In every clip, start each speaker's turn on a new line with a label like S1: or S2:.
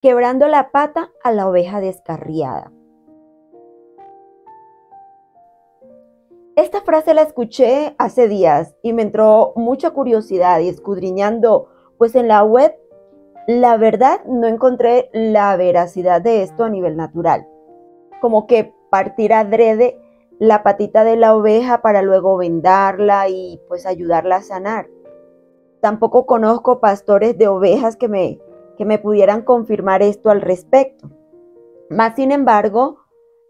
S1: quebrando la pata a la oveja descarriada. Esta frase la escuché hace días y me entró mucha curiosidad, y escudriñando pues en la web, la verdad no encontré la veracidad de esto a nivel natural. Como que partir adrede la patita de la oveja para luego vendarla y pues ayudarla a sanar. Tampoco conozco pastores de ovejas que me pudieran confirmar esto al respecto. Más sin embargo,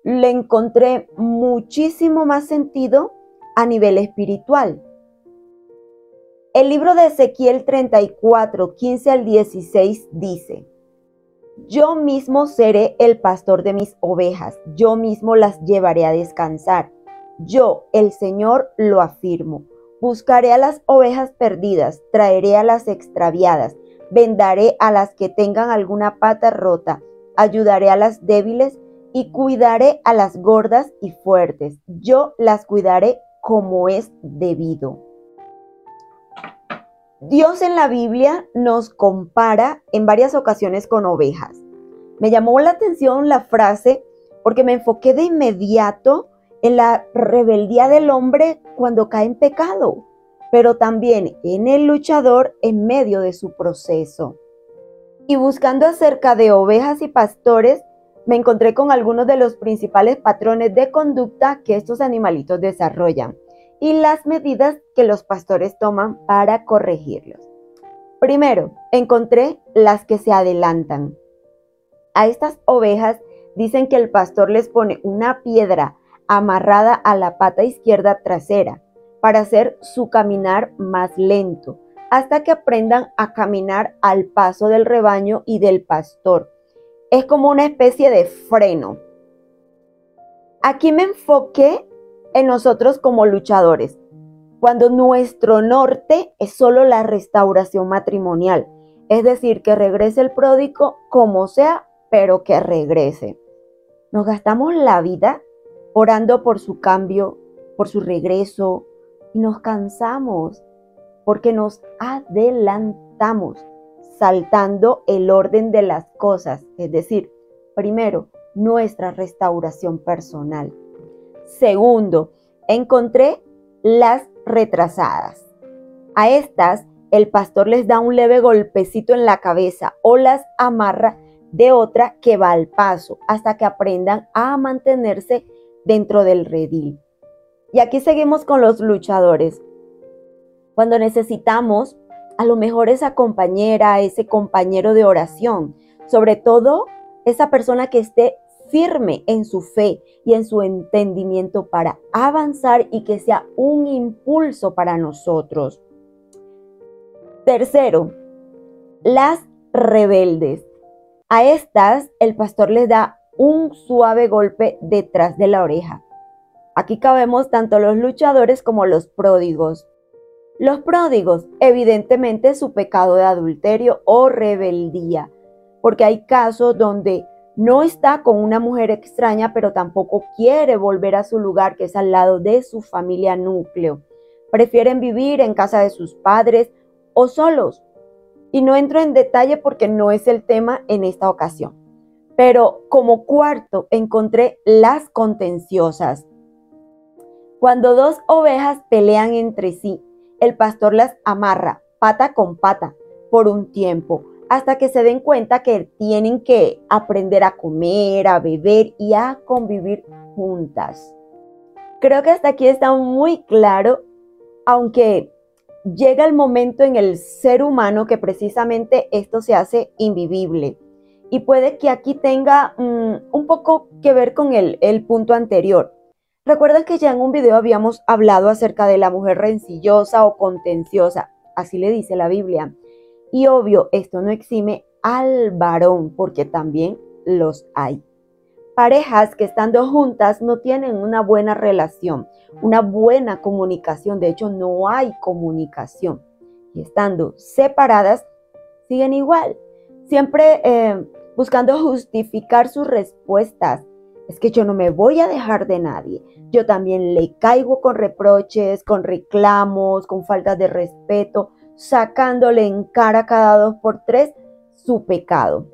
S1: le encontré muchísimo más sentido a nivel espiritual. El libro de Ezequiel 34, 15 al 16 dice: Yo mismo seré el pastor de mis ovejas, yo mismo las llevaré a descansar. Yo, el Señor, lo afirmo. Buscaré a las ovejas perdidas, traeré a las extraviadas, vendaré a las que tengan alguna pata rota, ayudaré a las débiles y cuidaré a las gordas y fuertes. Yo las cuidaré como es debido. Dios en la Biblia nos compara en varias ocasiones con ovejas. Me llamó la atención la frase porque me enfoqué de inmediato en la rebeldía del hombre cuando cae en pecado, pero también en el luchador en medio de su proceso. Y buscando acerca de ovejas y pastores, me encontré con algunos de los principales patrones de conducta que estos animalitos desarrollan y las medidas que los pastores toman para corregirlos. Primero, encontré las que se adelantan. A estas ovejas dicen que el pastor les pone una piedra amarrada a la pata izquierda trasera para hacer su caminar más lento, hasta que aprendan a caminar al paso del rebaño y del pastor. Es como una especie de freno. Aquí me enfoqué en nosotros como luchadores, cuando nuestro norte es solo la restauración matrimonial, es decir, que regrese el pródigo como sea, pero que regrese. Nos gastamos la vida orando por su cambio, por su regreso, y nos cansamos porque nos adelantamos, saltando el orden de las cosas, es decir, primero, nuestra restauración personal. Segundo, encontré las retrasadas. A estas, el pastor les da un leve golpecito en la cabeza o las amarra de otra que va al paso hasta que aprendan a mantenerse dentro del redil. Y aquí seguimos con los luchadores. Cuando necesitamos a lo mejor esa compañera, ese compañero de oración, sobre todo esa persona que esté firme en su fe y en su entendimiento para avanzar y que sea un impulso para nosotros. Tercero, las rebeldes. A estas el pastor les da un suave golpe detrás de la oreja. Aquí cabemos tanto los luchadores como los pródigos. Los pródigos, evidentemente su pecado de adulterio o rebeldía, porque hay casos donde no está con una mujer extraña, pero tampoco quiere volver a su lugar, que es al lado de su familia núcleo. Prefieren vivir en casa de sus padres o solos. Y no entro en detalle porque no es el tema en esta ocasión. Pero como cuarto encontré las contenciosas. Cuando dos ovejas pelean entre sí, el pastor las amarra pata con pata por un tiempo, hasta que se den cuenta que tienen que aprender a comer, a beber y a convivir juntas. Creo que hasta aquí está muy claro, aunque llega el momento en el ser humano que precisamente esto se hace invivible. Y puede que aquí tenga un poco que ver con el punto anterior. Recuerdan que ya en un video habíamos hablado acerca de la mujer rencillosa o contenciosa, así le dice la Biblia. Y obvio, esto no exime al varón, porque también los hay. Parejas que estando juntas no tienen una buena relación, una buena comunicación, de hecho no hay comunicación. Y estando separadas, siguen igual, siempre buscando justificar sus respuestas. Es que yo no me voy a dejar de nadie. Yo también le caigo con reproches, con reclamos, con faltas de respeto, sacándole en cara cada 2 por 3 su pecado.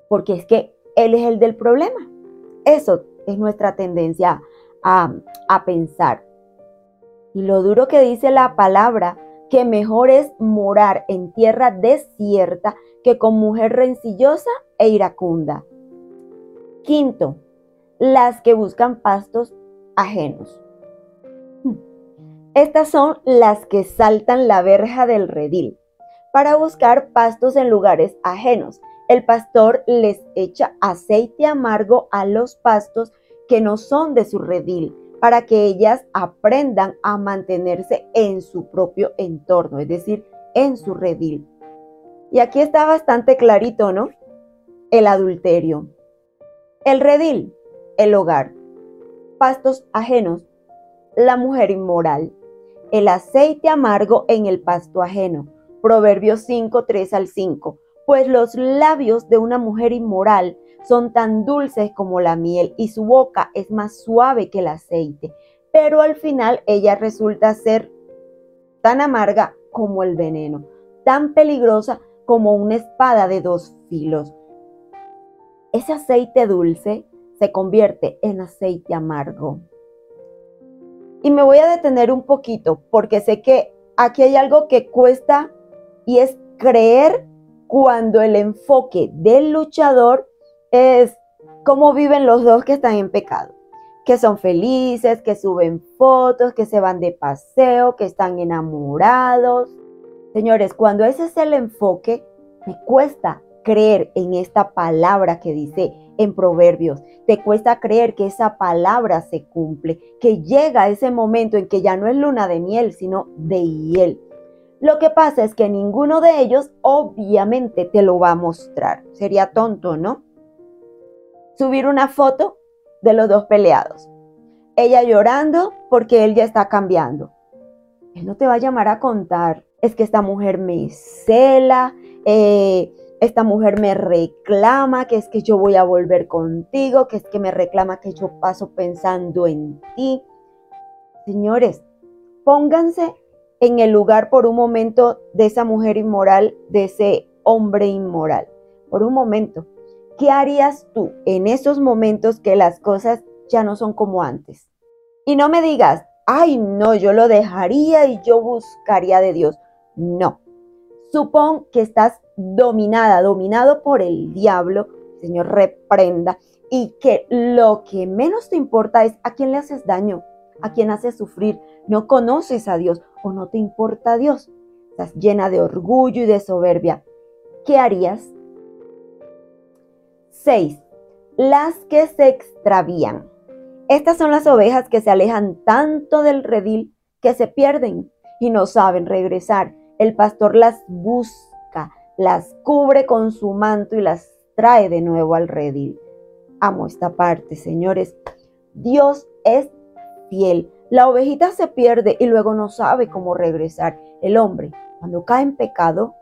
S1: porque es que él es el del problema. Eso es nuestra tendencia a pensar. Y lo duro que dice la palabra, que mejor es morar en tierra desierta que con mujer rencillosa e iracunda. Quinto, las que buscan pastos ajenos. Estas son las que saltan la verja del redil para buscar pastos en lugares ajenos. El pastor les echa aceite amargo a los pastos que no son de su redil, para que ellas aprendan a mantenerse en su propio entorno, es decir, en su redil. Y aquí está bastante clarito, ¿no? El adulterio. El redil, el hogar. Pastos ajenos, la mujer inmoral. El aceite amargo en el pasto ajeno. Proverbios 5, 3 al 5. Pues los labios de una mujer inmoral son tan dulces como la miel y su boca es más suave que el aceite. Pero al final ella resulta ser tan amarga como el veneno, tan peligrosa como una espada de dos filos. Ese aceite dulce se convierte en aceite amargo. Y me voy a detener un poquito porque sé que aquí hay algo que cuesta y es creer cuando el enfoque del luchador es cómo viven los dos que están en pecado, que son felices, que suben fotos, que se van de paseo, que están enamorados. Señores, cuando ese es el enfoque, me cuesta creer en esta palabra que dice en Proverbios. Te cuesta creer que esa palabra se cumple, que llega ese momento en que ya no es luna de miel, sino de hiel. Lo que pasa es que ninguno de ellos obviamente te lo va a mostrar. Sería tonto, ¿no? Subir una foto de los dos peleados. Ella llorando porque él ya está cambiando. Él no te va a llamar a contar. Es que esta mujer me cela, esta mujer me reclama, que es que yo voy a volver contigo, que es que me reclama que yo paso pensando en ti. Señores, pónganse en el lugar por un momento de esa mujer inmoral, de ese hombre inmoral. Por un momento, ¿qué harías tú en esos momentos que las cosas ya no son como antes? Y no me digas, ay no, yo lo dejaría y yo buscaría de Dios. No. Supón que estás dominado por el diablo, Señor reprenda, y que lo que menos te importa es a quién le haces daño, a quién haces sufrir. No conoces a Dios o no te importa a Dios. Estás llena de orgullo y de soberbia. ¿Qué harías? 6. Las que se extravían. Estas son las ovejas que se alejan tanto del redil que se pierden y no saben regresar. El pastor las busca, las cubre con su manto y las trae de nuevo al redil. Amo esta parte, señores. Dios es fiel. La ovejita se pierde y luego no sabe cómo regresar. El hombre, cuando cae en pecado,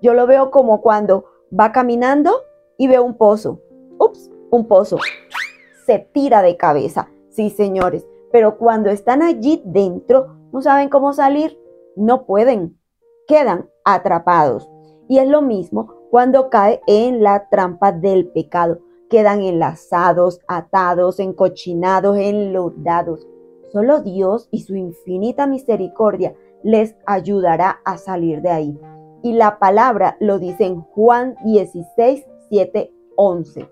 S1: yo lo veo como cuando va caminando y ve un pozo. Ups, un pozo. Se tira de cabeza. Sí, señores, pero cuando están allí dentro, no saben cómo salir, no pueden, quedan atrapados. Y es lo mismo cuando cae en la trampa del pecado. Quedan enlazados, atados, encochinados, enlodados. Solo Dios y su infinita misericordia les ayudará a salir de ahí. Y la palabra lo dice en Juan 16, 7, 11.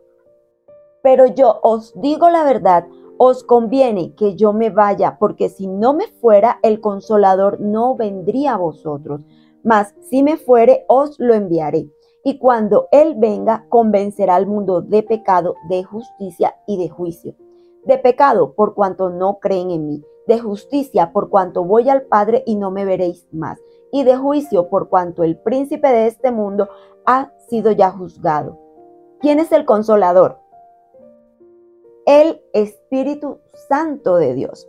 S1: Pero yo os digo la verdad, os conviene que yo me vaya, porque si no me fuera, el Consolador no vendría a vosotros. Mas si me fuere, os lo enviaré. Y cuando Él venga, convencerá al mundo de pecado, de justicia y de juicio. De pecado, por cuanto no creen en mí. De justicia, por cuanto voy al Padre y no me veréis más. Y de juicio, por cuanto el príncipe de este mundo ha sido ya juzgado. ¿Quién es el Consolador? El Espíritu Santo de Dios.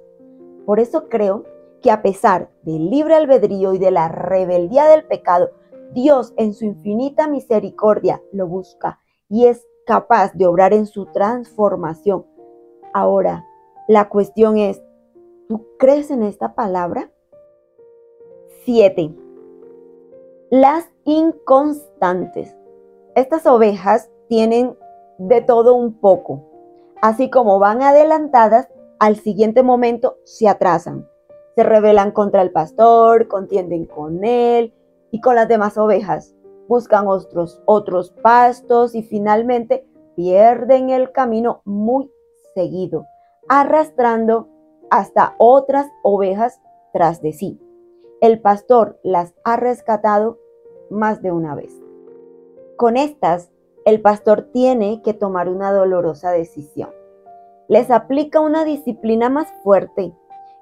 S1: Por eso creo que a pesar del libre albedrío y de la rebeldía del pecado, Dios en su infinita misericordia lo busca y es capaz de obrar en su transformación. Ahora, la cuestión es, ¿tú crees en esta palabra? 7. Las inconstantes. Estas ovejas tienen de todo un poco. Así como van adelantadas, al siguiente momento se atrasan. Se rebelan contra el pastor, contienden con él y con las demás ovejas. Buscan otros pastos y finalmente pierden el camino muy seguido, arrastrando hasta otras ovejas tras de sí. El pastor las ha rescatado más de una vez. Con estas, el pastor tiene que tomar una dolorosa decisión. Les aplica una disciplina más fuerte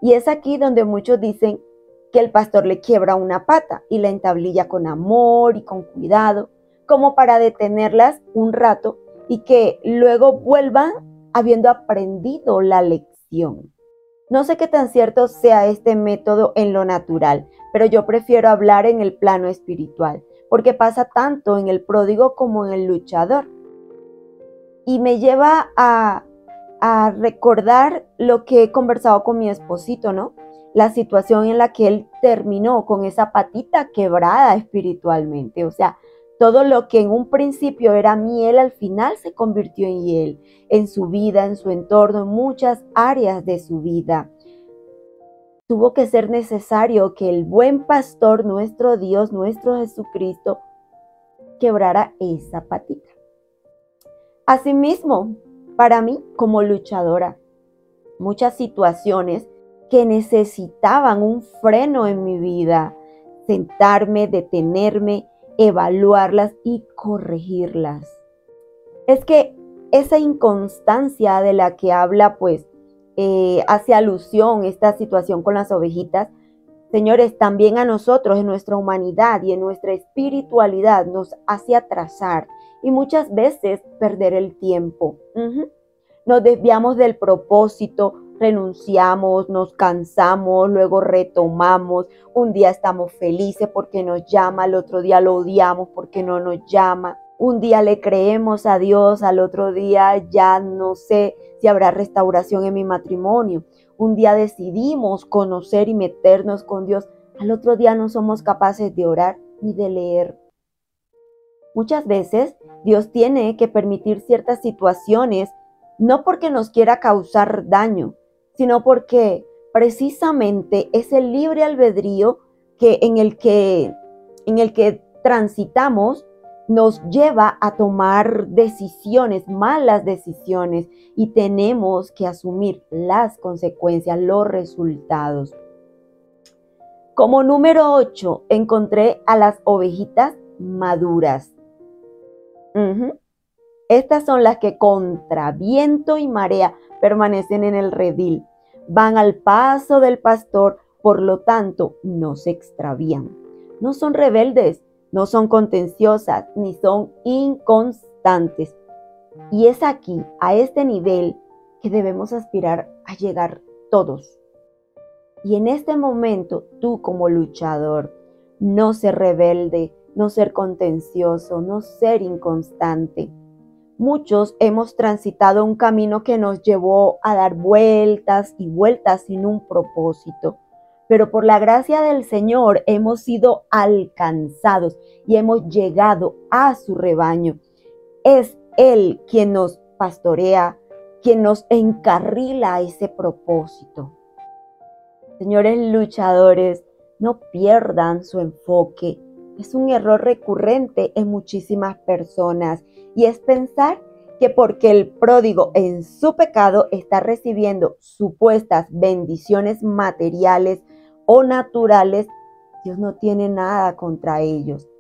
S1: y es aquí donde muchos dicen que el pastor le quiebra una pata y la entablilla con amor y con cuidado, como para detenerlas un rato y que luego vuelvan habiendo aprendido la lección. No sé qué tan cierto sea este método en lo natural, pero yo prefiero hablar en el plano espiritual, porque pasa tanto en el pródigo como en el luchador. Y me lleva a recordar lo que he conversado con mi esposito, ¿no? La situación en la que él terminó con esa patita quebrada espiritualmente. O sea, todo lo que en un principio era miel, al final se convirtió en hiel, en su vida, en su entorno, en muchas áreas de su vida. Tuvo que ser necesario que el buen pastor, nuestro Dios, nuestro Jesucristo, quebrara esa patita. Asimismo, para mí, como luchadora, muchas situaciones que necesitaban un freno en mi vida, sentarme, detenerme, evaluarlas y corregirlas. Es que esa inconstancia de la que habla, pues, hace alusión esta situación con las ovejitas, señores, también a nosotros en nuestra humanidad y en nuestra espiritualidad nos hace atrasar y muchas veces perder el tiempo. Nos desviamos del propósito, renunciamos, nos cansamos, luego retomamos. Un día estamos felices porque nos llama, al otro día lo odiamos porque no nos llama. Un día le creemos a Dios, al otro día ya no sé si habrá restauración en mi matrimonio. Un día decidimos conocer y meternos con Dios, al otro día no somos capaces de orar ni de leer. Muchas veces Dios tiene que permitir ciertas situaciones, no porque nos quiera causar daño, sino porque precisamente es el libre albedrío en el que transitamos nos lleva a tomar decisiones, malas decisiones, y tenemos que asumir las consecuencias, los resultados. Como número 8, encontré a las ovejitas maduras. Estas son las que contra viento y marea permanecen en el redil. Van al paso del pastor, por lo tanto no se extravían. No son rebeldes, no son contenciosas, ni son inconstantes. Y es aquí, a este nivel, que debemos aspirar a llegar todos. Y en este momento, tú como luchador, no ser rebelde, no ser contencioso, no ser inconstante. Muchos hemos transitado un camino que nos llevó a dar vueltas y vueltas sin un propósito. Pero por la gracia del Señor hemos sido alcanzados y hemos llegado a su rebaño. Es Él quien nos pastorea, quien nos encarrila a ese propósito. Señores luchadores, no pierdan su enfoque. Es un error recurrente en muchísimas personas y es pensar que porque el pródigo en su pecado está recibiendo supuestas bendiciones materiales o naturales, Dios no tiene nada contra ellos.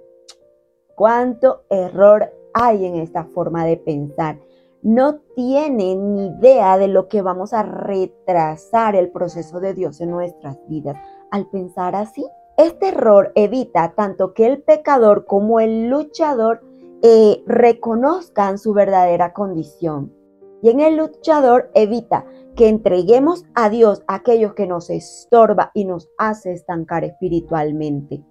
S1: ¿Cuánto error hay en esta forma de pensar? No tienen ni idea de lo que vamos a retrasar el proceso de Dios en nuestras vidas al pensar así. Este error evita tanto que el pecador como el luchador reconozcan su verdadera condición. Y en el luchador evita que entreguemos a Dios aquellos que nos estorba y nos hace estancar espiritualmente.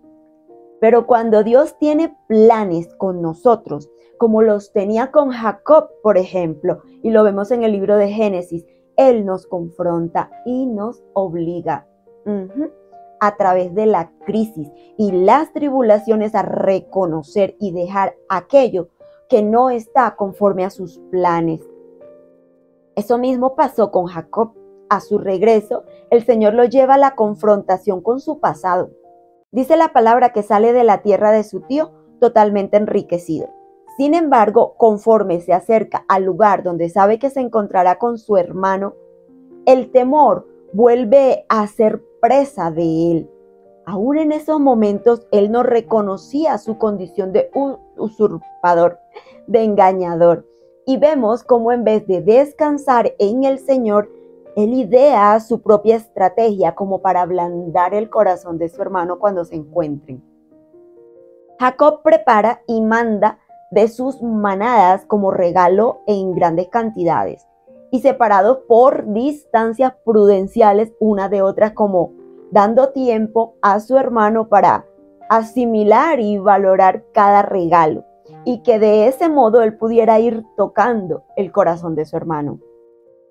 S1: Pero cuando Dios tiene planes con nosotros, como los tenía con Jacob, por ejemplo, y lo vemos en el libro de Génesis, Él nos confronta y nos obliga a través de la crisis y las tribulaciones a reconocer y dejar aquello que no está conforme a sus planes. Eso mismo pasó con Jacob. A su regreso, el Señor lo lleva a la confrontación con su pasado. Dice la palabra que sale de la tierra de su tío totalmente enriquecido. Sin embargo, conforme se acerca al lugar donde sabe que se encontrará con su hermano, el temor vuelve a ser presa de él. Aún en esos momentos, él no reconocía su condición de usurpador, de engañador. Y vemos cómo en vez de descansar en el Señor, él idea su propia estrategia como para ablandar el corazón de su hermano cuando se encuentren. Jacob prepara y manda de sus manadas como regalo en grandes cantidades y separados por distancias prudenciales una de otras, como dando tiempo a su hermano para asimilar y valorar cada regalo, y que de ese modo él pudiera ir tocando el corazón de su hermano.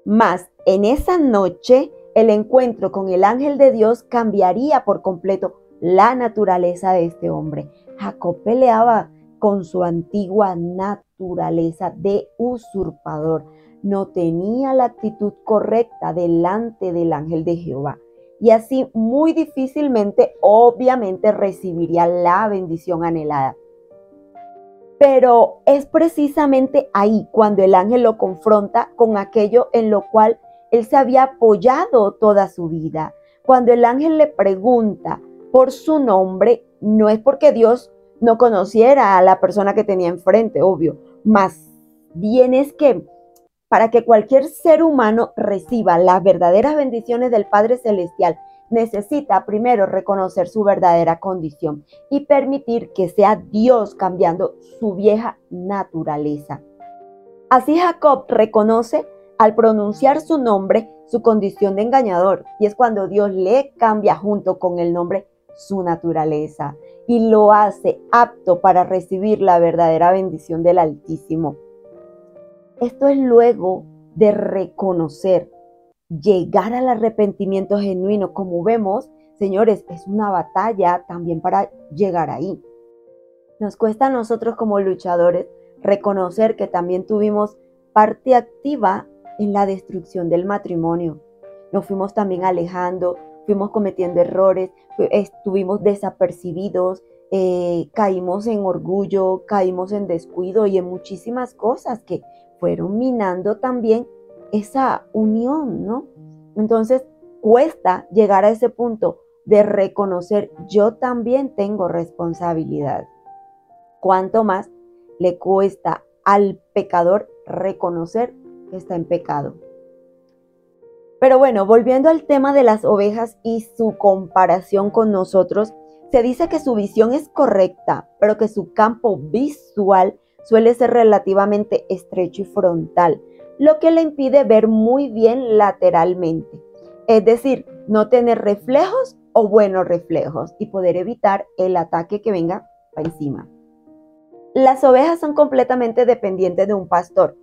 S1: Mas en esa noche el encuentro con el ángel de Dios cambiaría por completo la naturaleza de este hombre. Jacob peleaba con su antigua naturaleza de usurpador. No tenía la actitud correcta delante del ángel de Jehová. Y así muy difícilmente, obviamente, recibiría la bendición anhelada. Pero es precisamente ahí cuando el ángel lo confronta con aquello en lo cual él se había apoyado toda su vida. Cuando el ángel le pregunta por su nombre, no es porque Dios no conociera a la persona que tenía enfrente, obvio, más bien es que para que cualquier ser humano reciba las verdaderas bendiciones del Padre Celestial, necesita primero reconocer su verdadera condición y permitir que sea Dios cambiando su vieja naturaleza. Así Jacob reconoce al pronunciar su nombre su condición de engañador, y es cuando Dios le cambia junto con el nombre su naturaleza y lo hace apto para recibir la verdadera bendición del Altísimo. Esto es luego de reconocer, llegar al arrepentimiento genuino. Como vemos, señores, es una batalla también para llegar ahí. Nos cuesta a nosotros como luchadores reconocer que también tuvimos parte activa en la destrucción del matrimonio. Nos fuimos también alejando, fuimos cometiendo errores, estuvimos desapercibidos, caímos en orgullo, caímos en descuido y en muchísimas cosas que fueron minando también esa unión, ¿no? Entonces cuesta llegar a ese punto de reconocer, yo también tengo responsabilidad. Cuánto más le cuesta al pecador reconocer que está en pecado. Pero bueno, volviendo al tema de las ovejas y su comparación con nosotros, se dice que su visión es correcta, pero que su campo visual suele ser relativamente estrecho y frontal, lo que le impide ver muy bien lateralmente. Es decir, no tener reflejos o buenos reflejos y poder evitar el ataque que venga para encima. Las ovejas son completamente dependientes de un pastor.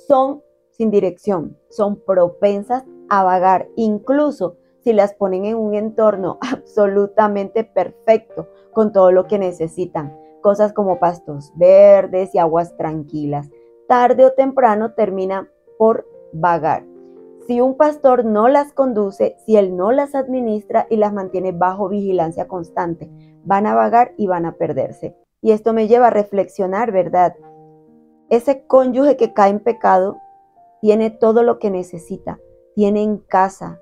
S1: Son sin dirección, son propensas a vagar, incluso si las ponen en un entorno absolutamente perfecto, con todo lo que necesitan. Cosas como pastos verdes y aguas tranquilas. Tarde o temprano terminan por vagar. Si un pastor no las conduce, si él no las administra y las mantiene bajo vigilancia constante, van a vagar y van a perderse. Y esto me lleva a reflexionar, ¿verdad? Ese cónyuge que cae en pecado tiene todo lo que necesita. Tiene en casa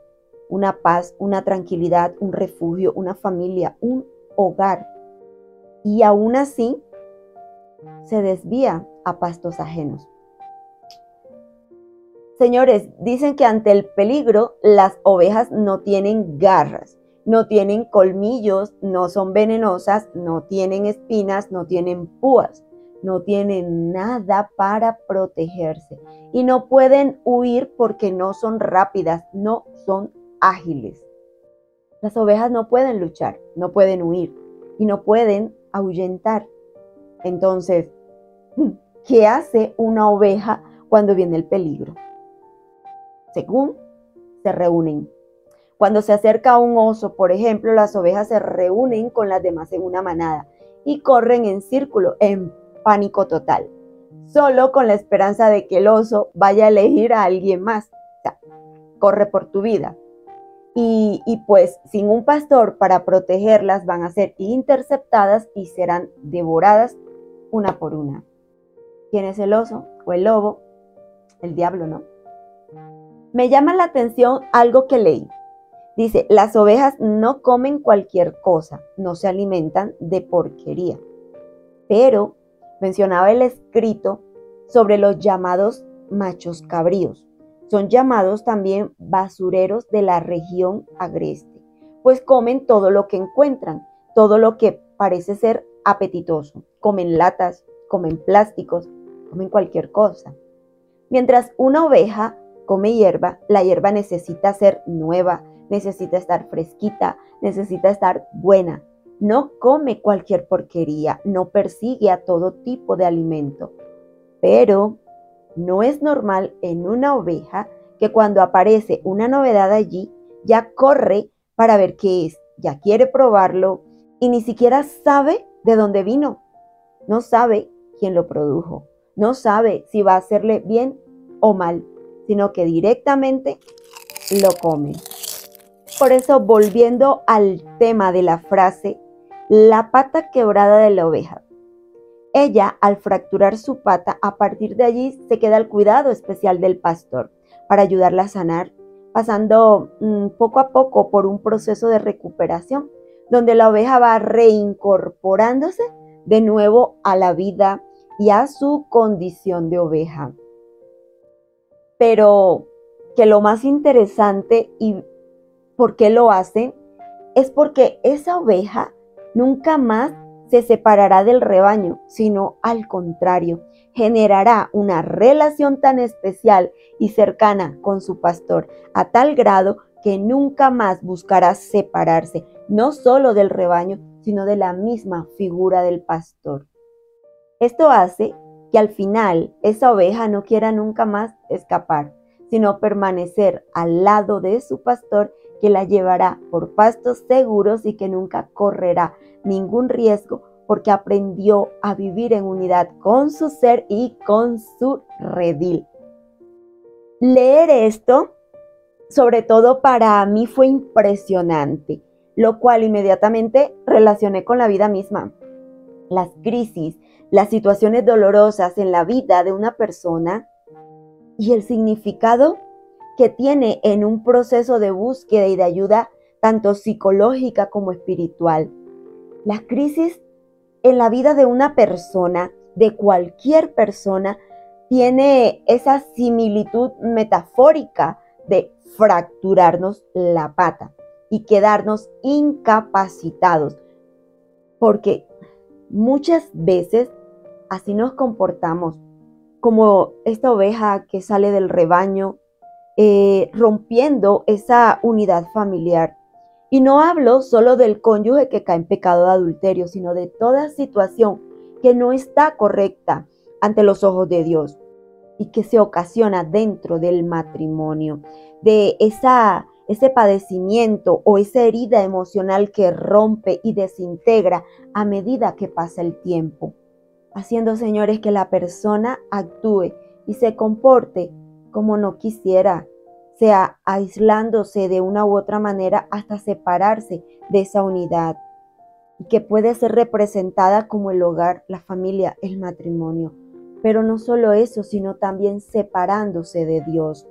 S1: una paz, una tranquilidad, un refugio, una familia, un hogar. Y aún así se desvía a pastos ajenos. Señores, dicen que ante el peligro las ovejas no tienen garras, no tienen colmillos, no son venenosas, no tienen espinas, no tienen púas, no tienen nada para protegerse y no pueden huir porque no son rápidas, no son ágiles. Las ovejas no pueden luchar, no pueden huir y no pueden ahuyentar. Entonces, ¿qué hace una oveja cuando viene el peligro? Según se reúnen. Cuando se acerca un oso, por ejemplo, las ovejas se reúnen con las demás en una manada y corren en círculo, en pánico total. solo con la esperanza de que el oso vaya a elegir a alguien más. O sea, corre por tu vida. Y pues sin un pastor para protegerlas van a ser interceptadas y serán devoradas una por una. ¿Quién es el oso o el lobo? El diablo, ¿no? Me llama la atención algo que leí. Dice, las ovejas no comen cualquier cosa, no se alimentan de porquería. Pero mencionaba el escrito sobre los llamados machos cabríos. Son llamados también basureros de la región agreste, pues comen todo lo que encuentran, todo lo que parece ser apetitoso. Comen latas, comen plásticos, comen cualquier cosa. Mientras una oveja come hierba, la hierba necesita ser nueva, necesita estar fresquita, necesita estar buena. No come cualquier porquería, no persigue a todo tipo de alimento. Pero no es normal en una oveja que cuando aparece una novedad allí, ya corre para ver qué es, ya quiere probarlo y ni siquiera sabe de dónde vino. No sabe quién lo produjo, no sabe si va a hacerle bien o mal, sino que directamente lo come. Por eso, volviendo al tema de la frase, la pata quebrada de la oveja. Ella, al fracturar su pata, a partir de allí se queda el cuidado especial del pastor para ayudarla a sanar, pasando poco a poco por un proceso de recuperación, donde la oveja va reincorporándose de nuevo a la vida y a su condición de oveja. Pero que lo más interesante y por qué lo hacen es porque esa oveja nunca más se separará del rebaño, sino al contrario, generará una relación tan especial y cercana con su pastor, a tal grado que nunca más buscará separarse, no solo del rebaño, sino de la misma figura del pastor. Esto hace que al final esa oveja no quiera nunca más escapar, sino permanecer al lado de su pastor, que la llevará por pastos seguros y que nunca correrá ningún riesgo porque aprendió a vivir en unidad con su ser y con su redil. Leer esto, sobre todo para mí, fue impresionante, lo cual inmediatamente relacioné con la vida misma. Las crisis, las situaciones dolorosas en la vida de una persona y el significado que tiene en un proceso de búsqueda y de ayuda tanto psicológica como espiritual. Las crisis en la vida de una persona, de cualquier persona, tiene esa similitud metafórica de fracturarnos la pata y quedarnos incapacitados, porque muchas veces así nos comportamos, como esta oveja que sale del rebaño, rompiendo esa unidad familiar. Y no hablo solo del cónyuge que cae en pecado de adulterio, sino de toda situación que no está correcta ante los ojos de Dios y que se ocasiona dentro del matrimonio, de ese padecimiento o esa herida emocional que rompe y desintegra a medida que pasa el tiempo, haciendo, señores, que la persona actúe y se comporte como no quisiera, sea aislándose de una u otra manera hasta separarse de esa unidad, y que puede ser representada como el hogar, la familia, el matrimonio. Pero no solo eso, sino también separándose de Dios.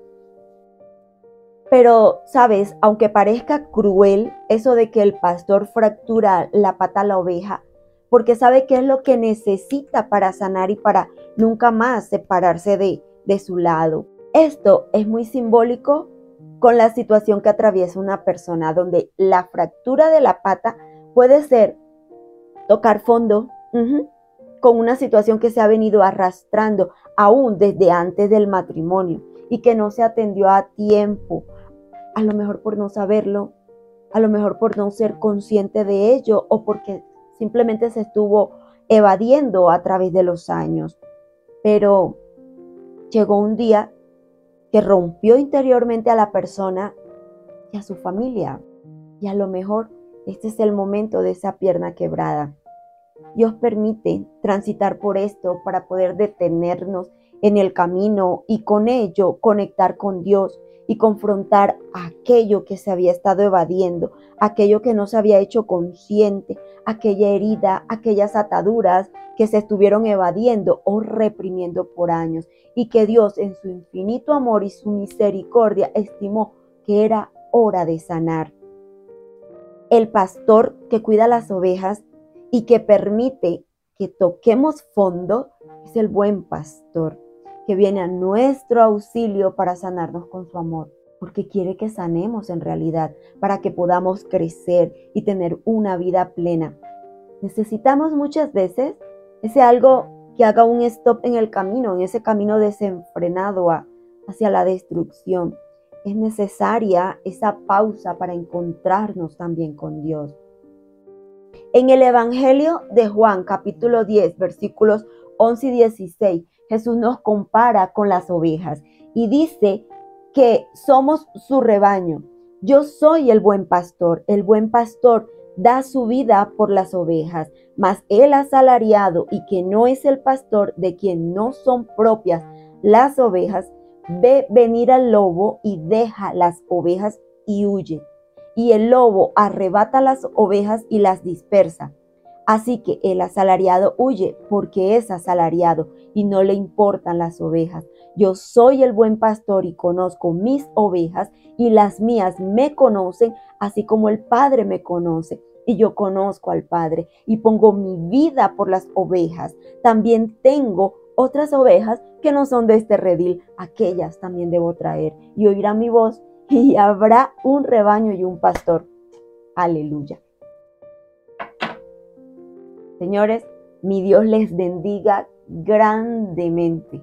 S1: Pero, ¿sabes? Aunque parezca cruel eso de que el pastor fractura la pata a la oveja, porque sabe qué es lo que necesita para sanar y para nunca más separarse de su lado. Esto es muy simbólico con la situación que atraviesa una persona, donde la fractura de la pata puede ser tocar fondo, con una situación que se ha venido arrastrando aún desde antes del matrimonio y que no se atendió a tiempo, a lo mejor por no saberlo, a lo mejor por no ser consciente de ello o porque simplemente se estuvo evadiendo a través de los años. Pero llegó un día que rompió interiormente a la persona y a su familia. Y a lo mejor este es el momento de esa pierna quebrada. Dios permite transitar por esto para poder detenernos en el camino y con ello conectar con Dios y confrontar aquello que se había estado evadiendo, aquello que no se había hecho consciente, aquella herida, aquellas ataduras que se estuvieron evadiendo o reprimiendo por años, y que Dios en su infinito amor y su misericordia estimó que era hora de sanar. El pastor que cuida las ovejas y que permite que toquemos fondo es el buen pastor, que viene a nuestro auxilio para sanarnos con su amor, porque quiere que sanemos en realidad, para que podamos crecer y tener una vida plena. Necesitamos muchas veces ese algo que haga un stop en el camino, en ese camino desenfrenado hacia la destrucción. Es necesaria esa pausa para encontrarnos también con Dios. En el Evangelio de Juan, capítulo 10, versículos 11 y 16, Jesús nos compara con las ovejas y dice que somos su rebaño. Yo soy el buen pastor da su vida por las ovejas, mas el asalariado y que no es el pastor, de quien no son propias las ovejas, ve venir al lobo y deja las ovejas y huye. Y el lobo arrebata las ovejas y las dispersa. Así que el asalariado huye porque es asalariado y no le importan las ovejas. Yo soy el buen pastor y conozco mis ovejas y las mías me conocen, así como el Padre me conoce. Y yo conozco al Padre y pongo mi vida por las ovejas. También tengo otras ovejas que no son de este redil. Aquellas también debo traer y oirán mi voz y habrá un rebaño y un pastor. Aleluya. Señores, mi Dios les bendiga grandemente.